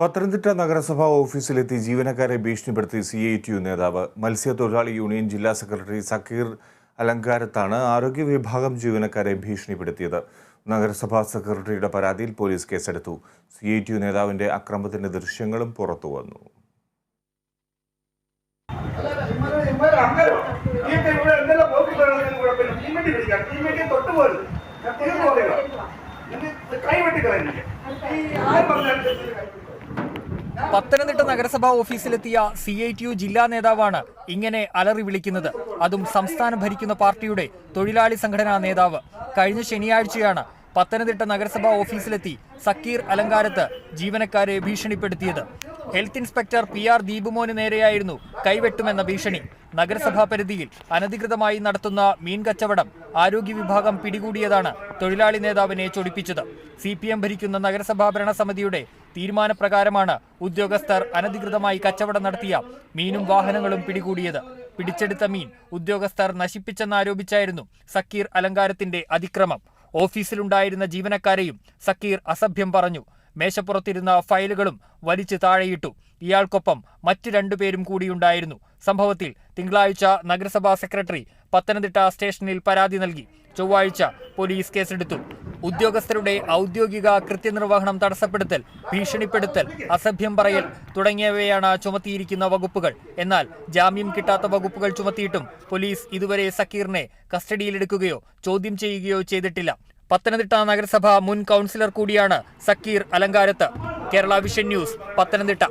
പത്തനംതിട്ട നഗരസഭാ ഓഫീസിലെത്തി ജീവനക്കാരെ ഭീഷണിപ്പെടുത്തി CITU നേതാവ്. മത്സ്യത്തൊഴിലാളി യൂണിയൻ ജില്ലാ സെക്രട്ടറി സക്കീർ അലങ്കാരത്താണ് ആരോഗ്യ വിഭാഗം ജീവനക്കാരെ ഭീഷണിപ്പെടുത്തിയത്. നഗരസഭാ സെക്രട്ടറിയുടെ പരാതിയിൽ പോലീസ് കേസെടുത്തു. CITU നേതാവിന്റെ അക്രമത്തിന്റെ ദൃശ്യങ്ങളും പുറത്തുവന്നു. പത്തനംതിട്ട നഗരസഭാ ഓഫീസിലെത്തിയ CITU ജില്ലാ നേതാവാണ് ഇങ്ങനെ അലറി വിളിക്കുന്നത്. അതും സംസ്ഥാനം ഭരിക്കുന്ന പാർട്ടിയുടെ തൊഴിലാളി സംഘടനാ നേതാവ്. കഴിഞ്ഞ ശനിയാഴ്ചയാണ് പത്തനംതിട്ട നഗരസഭാ ഓഫീസിലെത്തി സക്കീർ അലങ്കാരത്ത് ജീവനക്കാരെ ഭീഷണിപ്പെടുത്തിയത്. ഹെൽത്ത് ഇൻസ്പെക്ടർ PR ദീപുമോന് നേരെയായിരുന്നു കൈവെട്ടുമെന്ന ഭീഷണി. നഗരസഭാ പരിധിയിൽ അനധികൃതമായി നടത്തുന്ന മീൻ കച്ചവടം ആരോഗ്യ വിഭാഗം പിടികൂടിയതാണ് തൊഴിലാളി നേതാവിനെ ചൊടിപ്പിച്ചത്. CPM ഭരിക്കുന്ന നഗരസഭാ ഭരണസമിതിയുടെ തീരുമാനപ്രകാരമാണ് ഉദ്യോഗസ്ഥർ അനധികൃതമായി കച്ചവടം നടത്തിയ മീനും വാഹനങ്ങളും പിടികൂടിയത്. പിടിച്ചെടുത്ത മീൻ ഉദ്യോഗസ്ഥർ നശിപ്പിച്ചെന്നാരോപിച്ചായിരുന്നു സക്കീർ അലങ്കാരത്തിന്റെ അതിക്രമം. ഓഫീസിലുണ്ടായിരുന്ന ജീവനക്കാരെയും സക്കീർ അസഭ്യം പറഞ്ഞു. മേശപ്പുറത്തിരുന്ന ഫയലുകളും വലിച്ചു താഴെയിട്ടു. ഇയാൾക്കൊപ്പം മറ്റ് രണ്ടുപേരും കൂടിയുണ്ടായിരുന്നു. സംഭവത്തിൽ തിങ്കളാഴ്ച നഗരസഭാ സെക്രട്ടറി പത്തനംതിട്ട സ്റ്റേഷനിൽ പരാതി നൽകി. ചൊവ്വാഴ്ച പോലീസ് കേസെടുത്തു. ഉദ്യോഗസ്ഥരുടെ ഔദ്യോഗിക കൃത്യനിർവഹണം തടസ്സപ്പെടുത്തൽ, ഭീഷണിപ്പെടുത്തൽ, അസഭ്യം പറയൽ തുടങ്ങിയവയാണ് ചുമത്തിയിരിക്കുന്ന വകുപ്പുകൾ. എന്നാൽ ജാമ്യം കിട്ടാത്ത വകുപ്പുകൾ ചുമത്തിയിട്ടും പോലീസ് ഇതുവരെ സക്കീറിനെ കസ്റ്റഡിയിലെടുക്കുകയോ ചോദ്യം ചെയ്യുകയോ ചെയ്തിട്ടില്ല. പത്തനംതിട്ട നഗരസഭ മുൻ കൗൺസിലർ കൂടിയാണ് സക്കീർ അലങ്കാരത്ത്. Kerala vision news, Pathanamthitta.